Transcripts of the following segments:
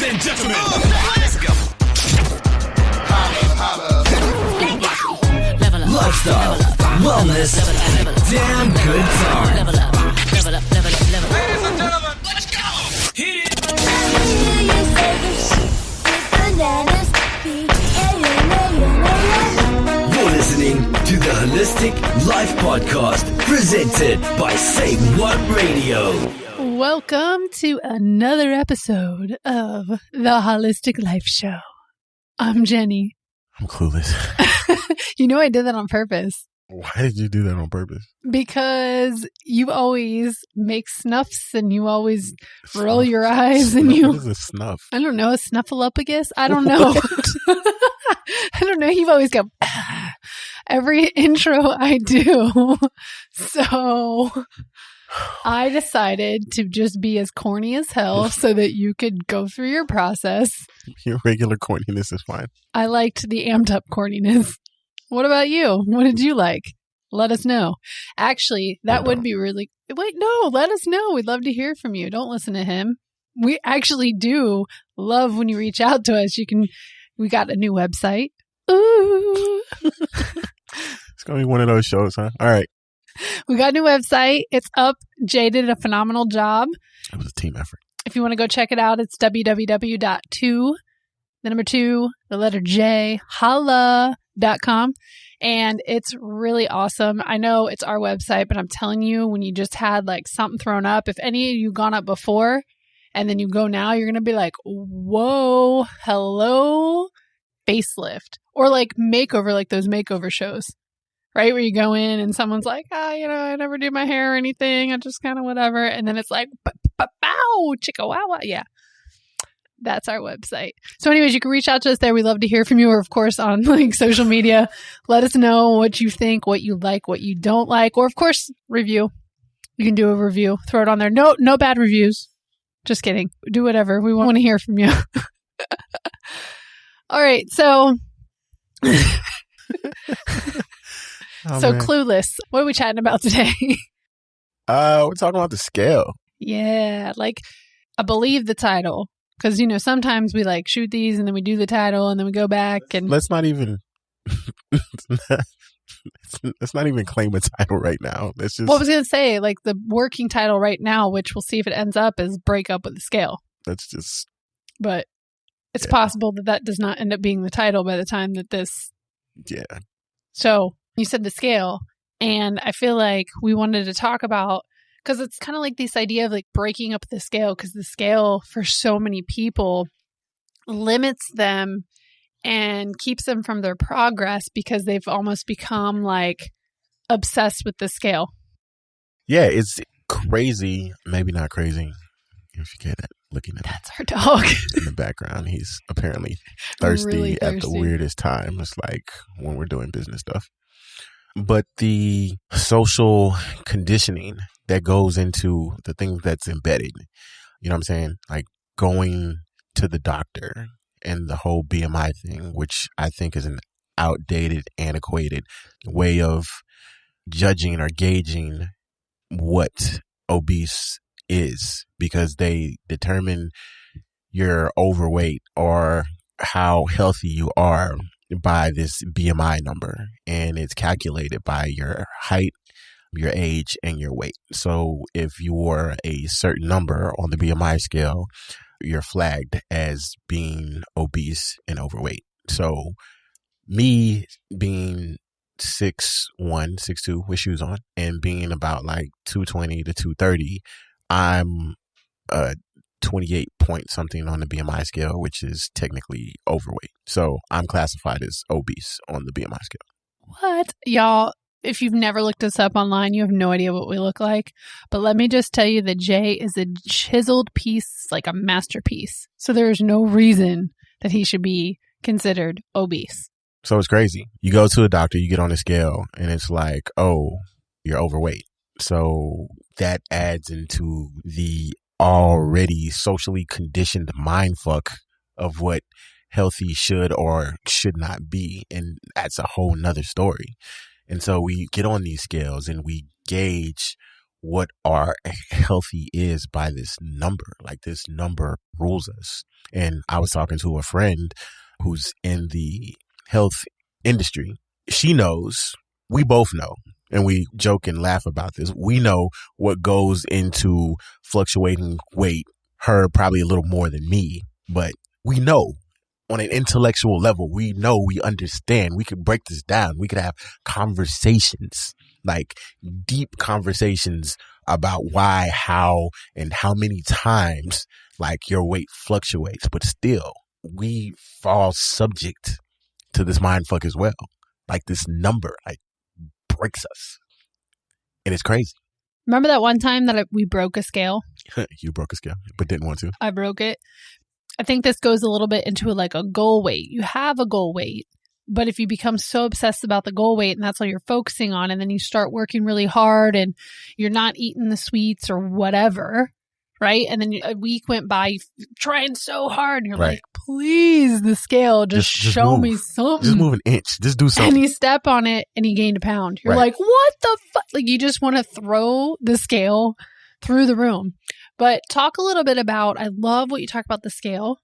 and gentlemen, let's go. Lifestyle, wellness, and damn good time. Ladies and gentlemen, let's go. Hit it. You're listening to the Holistic Life Podcast, presented by Say What Radio. Welcome to another episode of the Holistic Life Show. I'm Jenny. I'm clueless. You know I did that on purpose. Why did you do that on purpose? Because you always make snuffs and you always roll your eyes and you... What is a snuff? I don't know, a snuffleupagus? I don't know. I don't know. You always go... every intro I do. So I decided to just be as corny as hell so that you could go through your process. Your regular corniness is fine. I liked the amped up corniness. What about you? What did you like? Let us know. Actually, that would be really... Wait, no, let us know. We'd love to hear from you. Don't listen to him. We actually do love when you reach out to us. We got a new website. Ooh. It's going to be one of those shows, huh? All right. We got a new website. It's up. Jay did a phenomenal job. It was a team effort. If you want to go check it out, it's www.holla.com. And it's really awesome. I know it's our website, but I'm telling you, when you just had like something thrown up, if any of you gone up before and then you go now, you're going to be like, whoa, hello, facelift. Or like makeover, like those makeover shows, right? Where you go in and someone's like, I never do my hair or anything. I just kind of whatever. And then it's like, bow, chicka wow wow. Yeah. That's our website. So anyways, you can reach out to us there. We love to hear from you, or of course on like social media. Let us know what you think, what you like, what you don't like, or of course, review. You can do a review. Throw it on there. No bad reviews. Just kidding. Do whatever. We want to hear from you. All right. So... Man. Clueless. What are we chatting about today? We're talking about the scale. Yeah, like I believe the title, because sometimes we like shoot these and then we do the title and then we go back and let's not even claim a title right now. Let's just. Well, I was gonna say like the working title right now, which we'll see if it ends up is break up with the scale. Let's just. But it's possible that does not end up being the title by the time that this. Yeah. So you said the scale, and I feel like we wanted to talk about, because it's kind of like this idea of like breaking up the scale, because the scale for so many people limits them and keeps them from their progress because they've almost become like obsessed with the scale. Yeah, it's crazy. Maybe not crazy. If you get it, looking at that's our dog in the background. He's apparently thirsty, really thirsty at the weirdest time. It's like when we're doing business stuff. But the social conditioning that goes into the things that's embedded, you know what I'm saying? Like going to the doctor and the whole BMI thing, which I think is an outdated, antiquated way of judging or gauging what obese is, because they determine you're overweight or how healthy you are by this BMI number, and it's calculated by your height, your age, and your weight. So if you're a certain number on the BMI scale, you're flagged as being obese and overweight. So me being 6'1", 6'2", with shoes on, and being about like 220 to 230, I'm 28 point something on the BMI scale, which is technically overweight. So I'm classified as obese on the BMI scale. What? Y'all, if you've never looked us up online, you have no idea what we look like. But let me just tell you that Jay is a chiseled piece, like a masterpiece. So there's no reason that he should be considered obese. So it's crazy. You go to a doctor, you get on a scale, and it's like, oh, you're overweight. So that adds into the already socially conditioned mindfuck of what healthy should or should not be. And that's a whole nother story. And so we get on these scales and we gauge what our healthy is by this number. Like this number rules us. And I was talking to a friend who's in the health industry. She knows, we both know, and we joke and laugh about this. We know what goes into fluctuating weight, her probably a little more than me, but we know on an intellectual level, we know, we understand, we could break this down. We could have conversations, like deep conversations about why, how, and how many times like your weight fluctuates, but still we fall subject to this mind fuck as well. Like this number, like breaks us. And it's crazy. Remember that one time that we broke a scale? You broke a scale, but didn't want to. I broke it. I think this goes a little bit into like a goal weight. You have a goal weight, but if you become so obsessed about the goal weight and that's all you're focusing on, and then you start working really hard and you're not eating the sweets or whatever, right? And then a week went by trying so hard and you're Right. like, please, the scale, just show move. me something. Just move an inch. Just do And something. you step on it and you gained a pound. You're Right. like, what the fuck? Like, you just want to throw the scale through the room. But talk a little bit about, I love what you talk about the scale,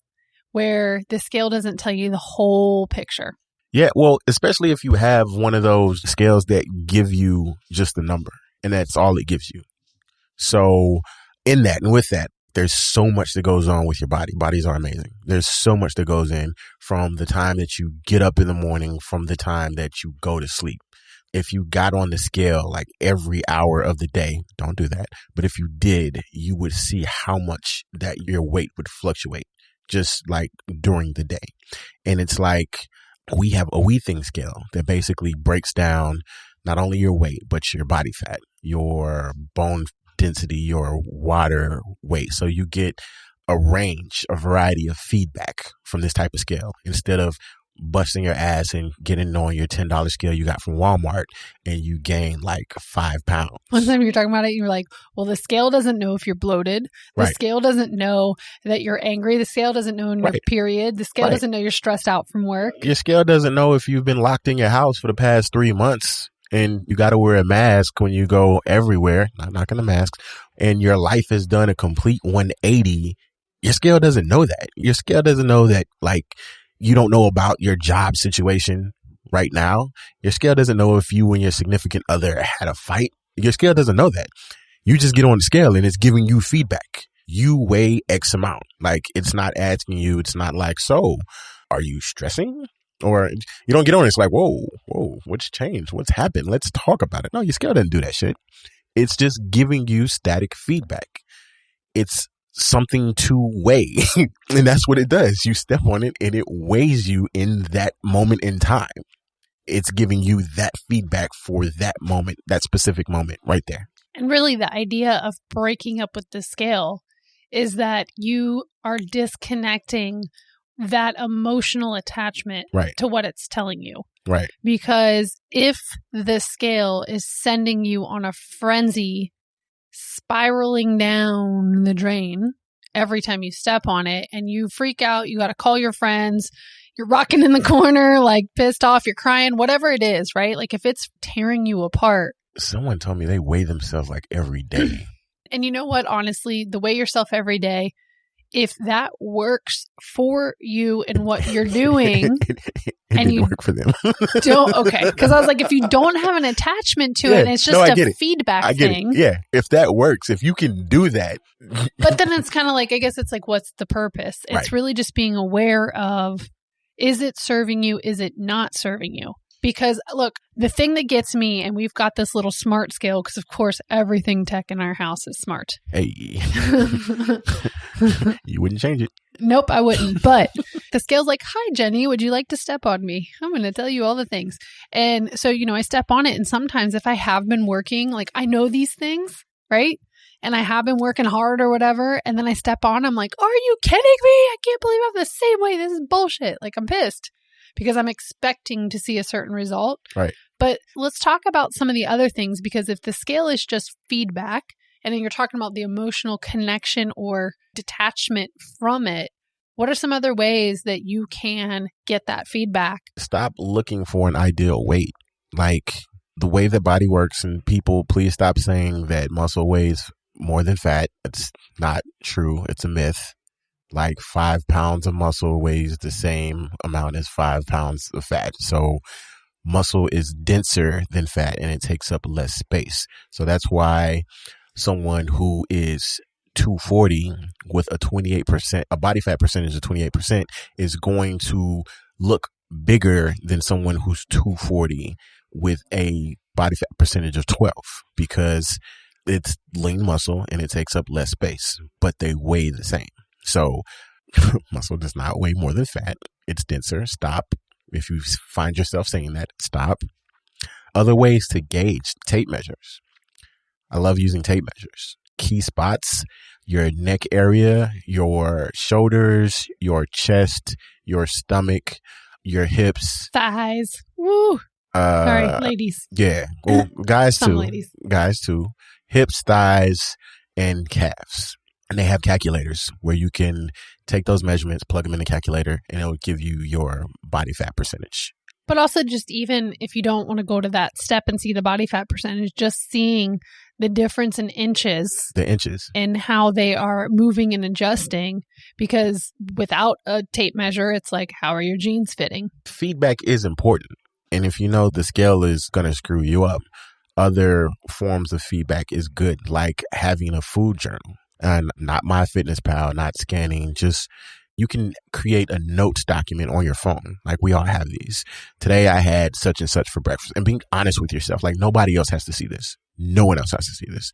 where the scale doesn't tell you the whole picture. Yeah, well, especially if you have one of those scales that give you just the number and that's all it gives you. So in that and with that, there's so much that goes on with your body. Bodies are amazing. There's so much that goes in from the time that you get up in the morning, from the time that you go to sleep. If you got on the scale like every hour of the day, don't do that. But if you did, you would see how much that your weight would fluctuate just like during the day. And it's like we have a We Think scale that basically breaks down not only your weight, but your body fat, your bone density, your water weight. So you get a range, a variety of feedback from this type of scale instead of busting your ass and getting on your $10 scale you got from Walmart and you gain like 5 pounds. One time you were talking about it, you were like, well, the scale doesn't know if you're bloated. The Right. scale doesn't know that you're angry. The scale doesn't know when you're Right. period. The scale Right. doesn't know you're stressed out from work. Your scale doesn't know if you've been locked in your house for the past 3 months and you got to wear a mask when you go everywhere. Not knocking the masks. And your life has done a complete 180. Your scale doesn't know that. Your scale doesn't know that, like, you don't know about your job situation right now. Your scale doesn't know if you and your significant other had a fight. Your scale doesn't know that. You just get on the scale and it's giving you feedback. You weigh X amount. Like, it's not asking you, it's not like, so are you stressing? Or you don't get on it. It's like, whoa, what's changed? What's happened? Let's talk about it. No, your scale doesn't do that shit. It's just giving you static feedback. It's something to weigh. And that's what it does. You step on it and it weighs you in that moment in time. It's giving you that feedback for that moment, that specific moment right there. And really the idea of breaking up with the scale is that you are disconnecting that emotional attachment Right. to what it's telling you. Right. Because if the scale is sending you on a frenzy, spiraling down the drain every time you step on it, and you freak out, you got to call your friends, you're rocking in the corner, like pissed off, you're crying, whatever it is, right? Like if it's tearing you apart. Someone told me they weigh themselves like every day. And you know what? Honestly, the weigh yourself every day, if that works for you and what you're doing, it and didn't you work for them. don't, okay. Because I was like, if you don't have an attachment to Yeah, it, and it's just no, I a get it. feedback I get thing. it. Yeah. If that works, if you can do that. But then it's kind of like, I guess it's like, what's the purpose? It's Right. really just being aware of, is it serving you? Is it not serving you? Because look, the thing that gets me, and we've got this little smart scale, because of course everything tech in our house is smart. Hey, you wouldn't change it. Nope, I wouldn't. But the scale's like, hi, Jenny, would you like to step on me? I'm going to tell you all the things. And so, I step on it. And sometimes if I have been working, like I know these things, right? And I have been working hard or whatever. And then I step on, I'm like, are you kidding me? I can't believe I'm the same way. This is bullshit. Like I'm pissed because I'm expecting to see a certain result. Right. But let's talk about some of the other things, because if the scale is just feedback, and then you're talking about the emotional connection or detachment from it, what are some other ways that you can get that feedback? Stop looking for an ideal weight. Like the way the body works, and people, please stop saying that muscle weighs more than fat. It's not true. It's a myth. Like 5 pounds of muscle weighs the same amount as 5 pounds of fat. So muscle is denser than fat and it takes up less space. So that's why someone who is 240 with a body fat percentage of 28% is going to look bigger than someone who's 240 with a body fat percentage of 12, because it's lean muscle and it takes up less space, but they weigh the same. So muscle does not weigh more than fat. It's denser. Stop. If you find yourself saying that, stop. Other ways to gauge: tape measures. I love using tape measures. Key spots: your neck area, your shoulders, your chest, your stomach, your hips, thighs. Woo. Sorry, ladies. Yeah. Well, guys Some too. ladies. Guys too. Hips, thighs, and calves. And they have calculators where you can take those measurements, plug them in the calculator, and it'll give you your body fat percentage. But also, just even if you don't want to go to that step and see the body fat percentage, just seeing the difference in inches. The inches. And how they are moving and adjusting. Because without a tape measure, it's like, how are your jeans fitting? Feedback is important. And if you know the scale is going to screw you up, other forms of feedback is good, like having a food journal. And not MyFitnessPal, not scanning, just you can create a notes document on your phone. Like we all have these. Today I had such and such for breakfast. And being honest with yourself, like nobody else has to see this. No one else has to see this.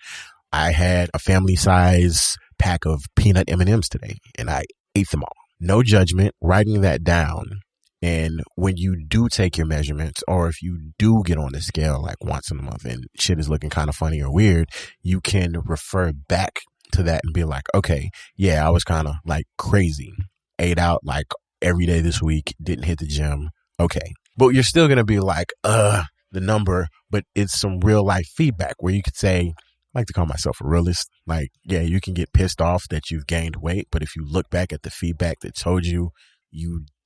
I had a family size pack of peanut M&Ms today and I ate them all. No judgment, writing that down. And when you do take your measurements, or if you do get on the scale like once in a month and shit is looking kind of funny or weird, you can refer back to that and be like, okay, yeah, I was kind of like crazy. Ate out like every day this week, didn't hit the gym. Okay. But you're still going to be like, the number, but it's some real life feedback where you could say, I like to call myself a realist. Like, yeah, you can get pissed off that you've gained weight, but if you look back at the feedback that told you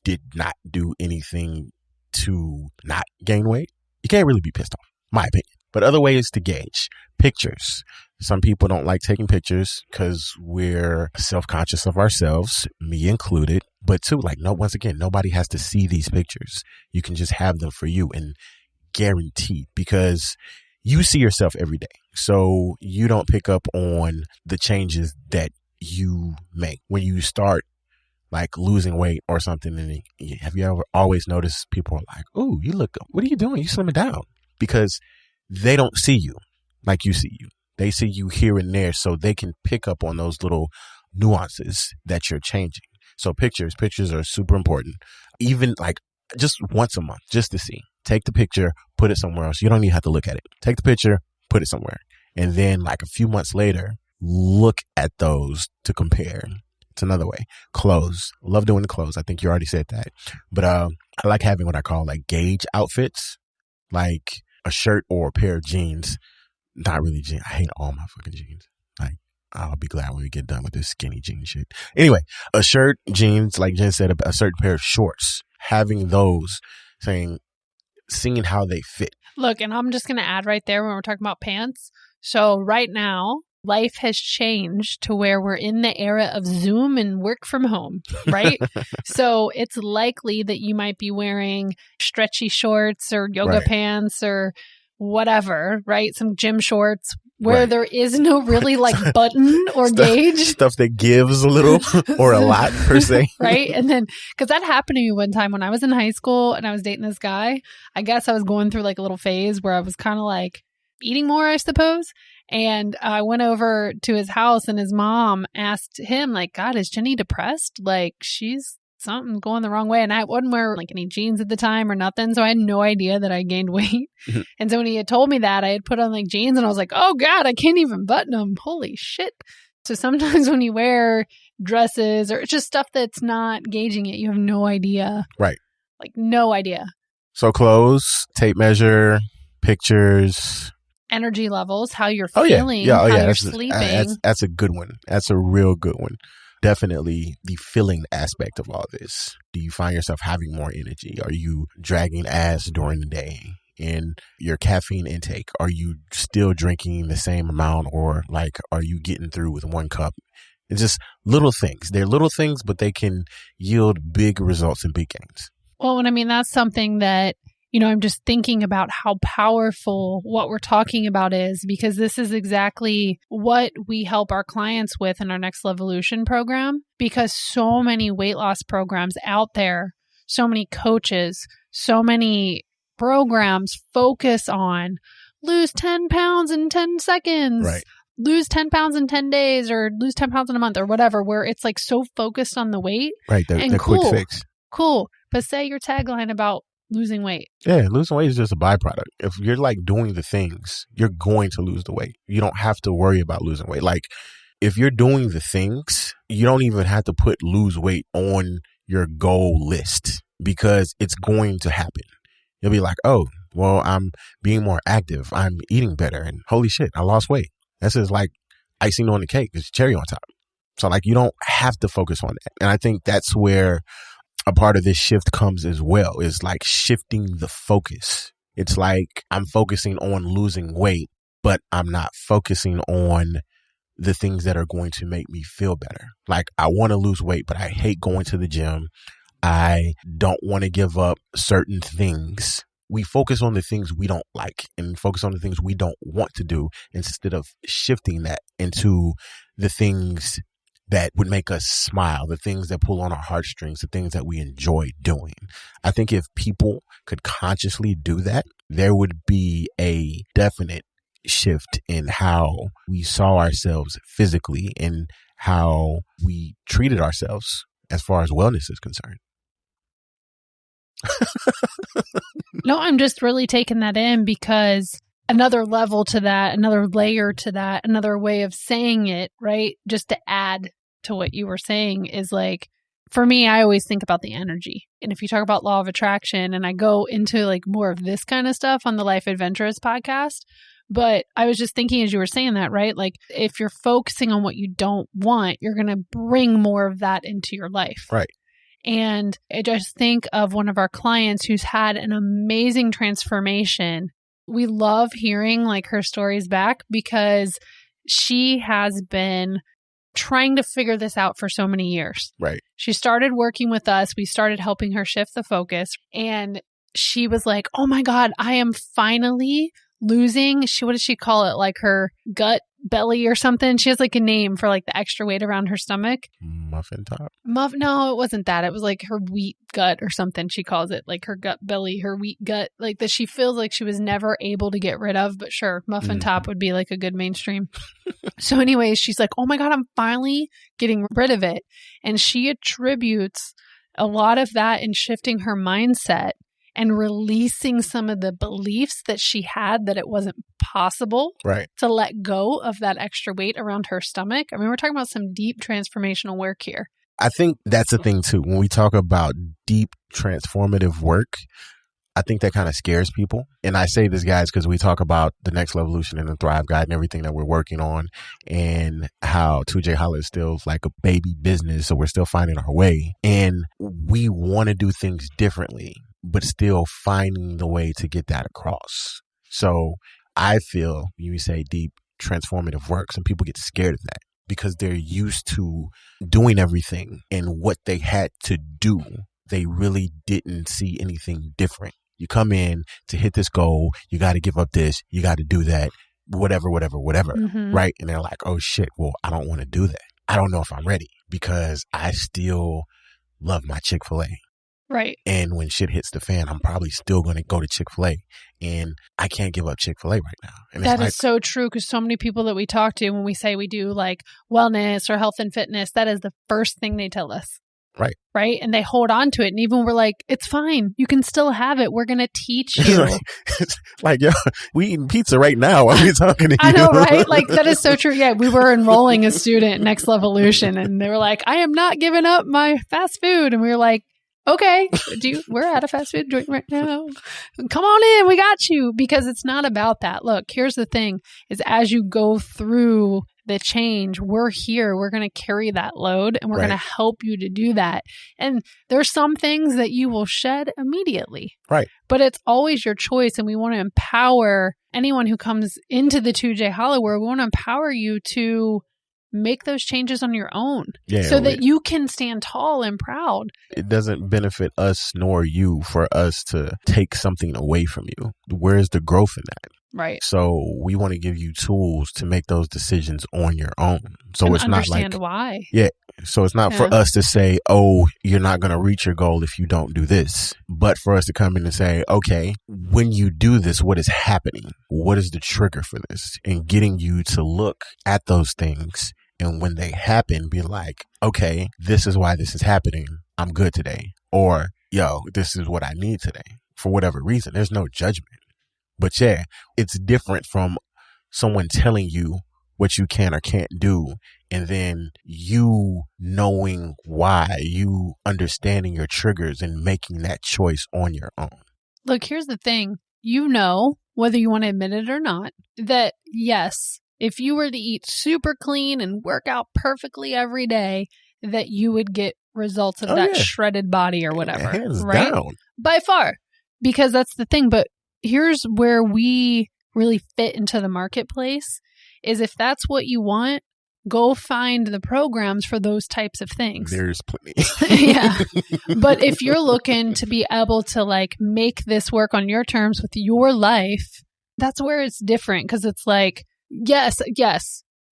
did not do anything to not gain weight, you can't really be pissed off, my opinion. But other ways to gauge: pictures. Some people don't like taking pictures because we're self-conscious of ourselves, me included. But too, like, once again, nobody has to see these pictures. You can just have them for you, and guaranteed, because you see yourself every day. So you don't pick up on the changes that you make when you start like losing weight or something. And have you ever always noticed people are like, "Oh, you look, what are you doing? You slimming down?" Because they don't see you like you see you. They see you here and there, so they can pick up on those little nuances that you're changing. So pictures are super important. Even like just once a month, just to see. Take the picture, put it somewhere else. You don't even have to look at it. Take the picture, put it somewhere. And then like a few months later, look at those to compare. It's another way. Clothes. Love doing the clothes. I think you already said that. But I like having what I call like gauge outfits, like a shirt or a pair of jeans. Not really jeans. I hate all my fucking jeans. Like, I'll be glad when we get done with this skinny jean shit. Anyway, a shirt, jeans, like Jen said, a certain pair of shorts. Having those, seeing how they fit. Look, and I'm just going to add right there when we're talking about pants. So right now, life has changed to where we're in the era of Zoom and work from home, right? So it's likely that you might be wearing stretchy shorts or yoga pants or whatever, right? Some gym shorts where there is no really like button or gauge. Stuff that gives a little or a lot per se. Right? And then, because that happened to me one time when I was in high school and I was dating this guy. I guess I was going through like a little phase where I was kind of like eating more, I suppose. And I went over to his house and his mom asked him like, God, is Jenny depressed? Like something's going the wrong way. And I wouldn't wear like any jeans at the time or nothing. So I had no idea that I gained weight. And so when he had told me that, I had put on like jeans and I was like, oh God, I can't even button them. Holy shit. So sometimes when you wear dresses or just stuff that's not gauging it, you have no idea. Right. Like no idea. So clothes, tape measure, pictures. Energy levels, how you're feeling, how you're sleeping. That's a good one. That's a real good one. Definitely the feeling aspect of all this. Do you find yourself having more energy? Are you dragging ass during the day in your caffeine intake? Are you still drinking the same amount, or like, are you getting through with 1 cup? It's just little things. They're little things, but they can yield big results and big gains. Well, and I mean, that's something that, I'm just thinking about how powerful what we're talking about is, because this is exactly what we help our clients with in our Next Levolution program, because so many weight loss programs out there, so many coaches, so many programs focus on lose 10 pounds in 10 seconds. Right. Lose 10 pounds in 10 days or lose 10 pounds in a month or whatever, where it's like so focused on the weight. Right. The quick fix. Cool. But say your tagline about losing weight. Yeah. Losing weight is just a byproduct. If you're like doing the things, you're going to lose the weight. You don't have to worry about losing weight. Like if you're doing the things, you don't even have to put lose weight on your goal list, because it's going to happen. You'll be like, oh, well, I'm being more active. I'm eating better. And holy shit, I lost weight. That's just like icing on the cake. There's cherry on top. So like, you don't have to focus on that. And I think that's where a part of this shift comes as well, is like shifting the focus. It's like I'm focusing on losing weight, but I'm not focusing on the things that are going to make me feel better. Like I want to lose weight, but I hate going to the gym. I don't want to give up certain things. We focus on the things we don't like and focus on the things we don't want to do, instead of shifting that into the things that would make us smile, the things that pull on our heartstrings, the things that we enjoy doing. I think if people could consciously do that, there would be a definite shift in how we saw ourselves physically and how we treated ourselves as far as wellness is concerned. No, I'm just really taking that in, because another level to that, another layer to that, another way of saying it, right? Just to add to what you were saying is like, for me, I always think about the energy. And if you talk about law of attraction, and I go into like more of this kind of stuff on the Life Adventurous podcast, but I was just thinking as you were saying that, right? Like if you're focusing on what you don't want, you're going to bring more of that into your life. Right. And I just think of one of our clients who's had an amazing transformation. We love hearing like her stories back, because she has been trying to figure this out for so many years. Right. She started working with us. We started helping her shift the focus, and she was like, oh my God, I am finally losing, what does she call it? Like her gut belly or something. She has like a name for like the extra weight around her stomach. Muffin top. No, it wasn't that. It was like her wheat gut or something. She calls it like her gut belly, her wheat gut, like that she feels like she was never able to get rid of. But sure, muffin top would be like a good mainstream. So anyways, she's like, oh my God, I'm finally getting rid of it. And she attributes a lot of that in shifting her mindset and releasing some of the beliefs that she had that it wasn't possible to let go of that extra weight around her stomach. I mean, we're talking about some deep transformational work here. I think that's the thing too. When we talk about deep transformative work, I think that kind of scares people. And I say this, guys, because we talk about the Next Levolution and the Thrive Guide and everything that we're working on, and how 2J Holla is still like a baby business. So we're still finding our way, and we want to do things differently, but still finding the way to get that across. So I feel when you say deep transformative work, some people get scared of that because they're used to doing everything, and what they had to do, they really didn't see anything different. You come in to hit this goal, you got to give up this, you got to do that, whatever, right? And they're like, oh shit, well, I don't want to do that. I don't know if I'm ready, because I still love my Chick-fil-A. Right. And when shit hits the fan, I'm probably still going to go to Chick-fil-A, and I can't give up Chick-fil-A right now. And that is so true, because so many people that we talk to, when we say we do like wellness or health and fitness, that is the first thing they tell us. Right. Right. And they hold on to it. And even we're like, it's fine. You can still have it. We're going to teach you. Like, yo, we eating pizza right now while we're talking to you. I know, right? Like, that is so true. Yeah. We were enrolling a student in Next Levolution, and they were like, I am not giving up my fast food. And we were like, okay, we're at a fast food joint right now. Come on in. We got you. Because it's not about that. Look, here's the thing is, as you go through the change, we're here. We're going to carry that load and we're Right. going to help you to do that. And there's some things that you will shed immediately. Right. But it's always your choice. And we want to empower anyone who comes into the 2J Hollow world. We want to empower you to make those changes on your own so that you can stand tall and proud. It doesn't benefit us nor you for us to take something away from you. Where's the growth in that? Right. So we want to give you tools to make those decisions on your own. So and it's not like, understand why. Yeah. So it's not for us to say, oh, you're not going to reach your goal if you don't do this. But for us to come in and say, okay, when you do this, what is happening? What is the trigger for this? And getting you to look at those things. And when they happen, be like, okay, this is why this is happening. I'm good today. Or, yo, this is what I need today. For whatever reason, there's no judgment. But yeah, it's different from someone telling you what you can or can't do. And then you knowing why, you understanding your triggers and making that choice on your own. Look, here's the thing. You know, whether you want to admit it or not, that yes, if you were to eat super clean and work out perfectly every day, that you would get results of that shredded body or whatever. Hands right? down. By far. Because that's the thing. But here's where we really fit into the marketplace is if that's what you want, go find the programs for those types of things. There's plenty. Yeah. But if you're looking to be able to like make this work on your terms with your life, that's where it's different. Because it's like, yes,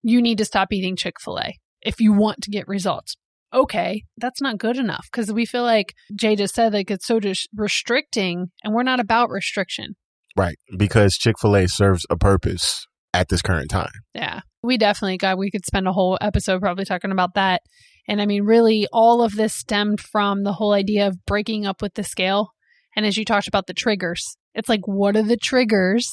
you need to stop eating Chick-fil-A if you want to get results. Okay, that's not good enough because we feel like Jay just said, like it's so just restricting and we're not about restriction. Right. Because Chick-fil-A serves a purpose at this current time. Yeah, we definitely, God, we could spend a whole episode probably talking about that. And I mean, really, all of this stemmed from the whole idea of breaking up with the scale. And as you talked about the triggers, it's like, what are the triggers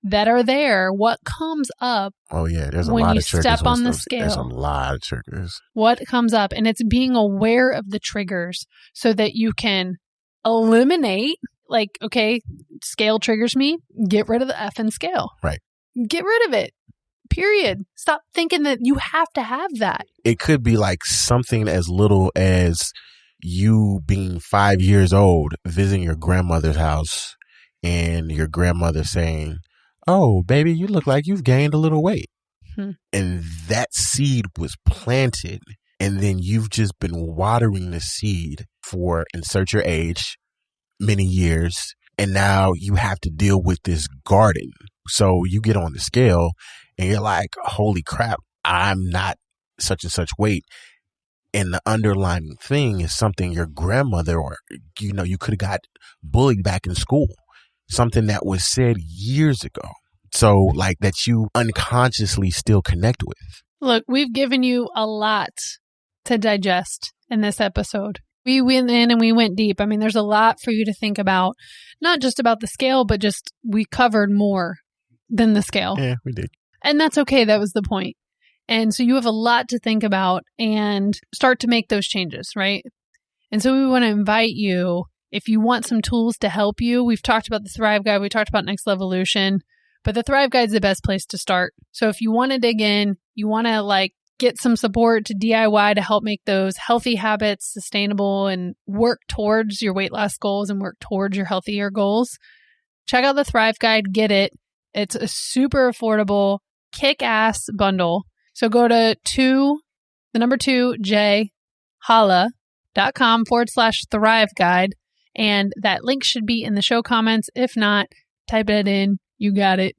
that are there? What comes up? Oh, yeah. There's a when lot you of triggers. step on the scale. There's a lot of triggers. What comes up? And it's being aware of the triggers so that you can eliminate, like, okay, scale triggers me. Get rid of the effing scale. Right. Get rid of it. Period. Stop thinking that you have to have that. It could be like something as little as you being 5 years old, visiting your grandmother's house and your grandmother saying, oh, baby, you look like you've gained a little weight. And that seed was planted. And then you've just been watering the seed for, insert your age, many years. And now you have to deal with this garden. So you get on the scale and you're like, holy crap, I'm not such and such weight. And the underlying thing is something your grandmother or, you know, you could have got bullied back in school. Something that was said years ago. So like that you unconsciously still connect with. Look, we've given you a lot to digest in this episode. We went in and we went deep. I mean, there's a lot for you to think about, not just about the scale, but just we covered more than the scale. Yeah, we did. And that's okay. That was the point. And so you have a lot to think about and start to make those changes, right? And so we want to invite you, if you want some tools to help you, we've talked about the Thrive Guide, we talked about Next Levolution, but the Thrive Guide is the best place to start. So if you want to dig in, you want to like get some support to DIY to help make those healthy habits sustainable and work towards your weight loss goals and work towards your healthier goals, check out the Thrive Guide, get it. It's a super affordable, kick-ass bundle. So go to 2jholla.com/Thrive Guide. And that link should be in the show comments. If not, type it in. You got it.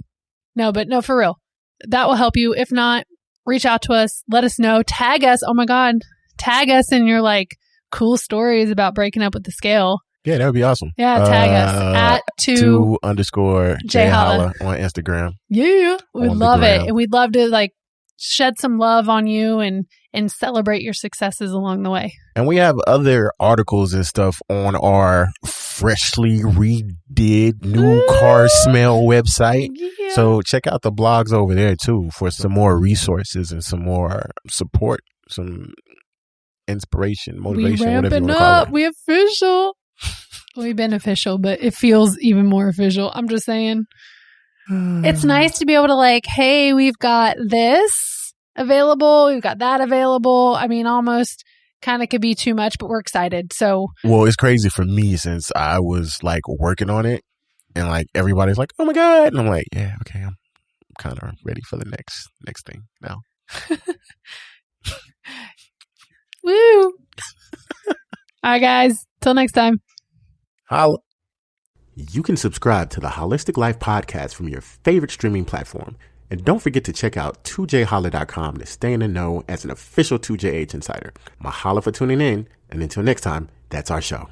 No, for real. That will help you. If not, reach out to us. Let us know. Tag us. Oh my God. Tag us in your like cool stories about breaking up with the scale. Yeah, that would be awesome. Yeah, tag us at 2_jholla on Instagram. Yeah, we'd love it. And we'd love to like shed some love on you and celebrate your successes along the way. And we have other articles and stuff on our freshly redid new car smell website. Yeah. So check out the blogs over there too for some more resources and some more support, some inspiration, motivation, whatever you want to call it. We official. We've been official, but it feels even more official. I'm just saying. It's nice to be able to like, hey, we've got this available. We've got that available. I mean, almost kind of could be too much, but we're excited. So, well, it's crazy for me since I was like working on it and like everybody's like, oh my God. And I'm like, yeah, okay, I'm kind of ready for the next thing now. Woo. All right, guys. Till next time. Holla. You can subscribe to the Holistic Life Podcast from your favorite streaming platform. And don't forget to check out 2jholla.com to stay in the know as an official 2JH insider. Mahalo for tuning in. And until next time, that's our show.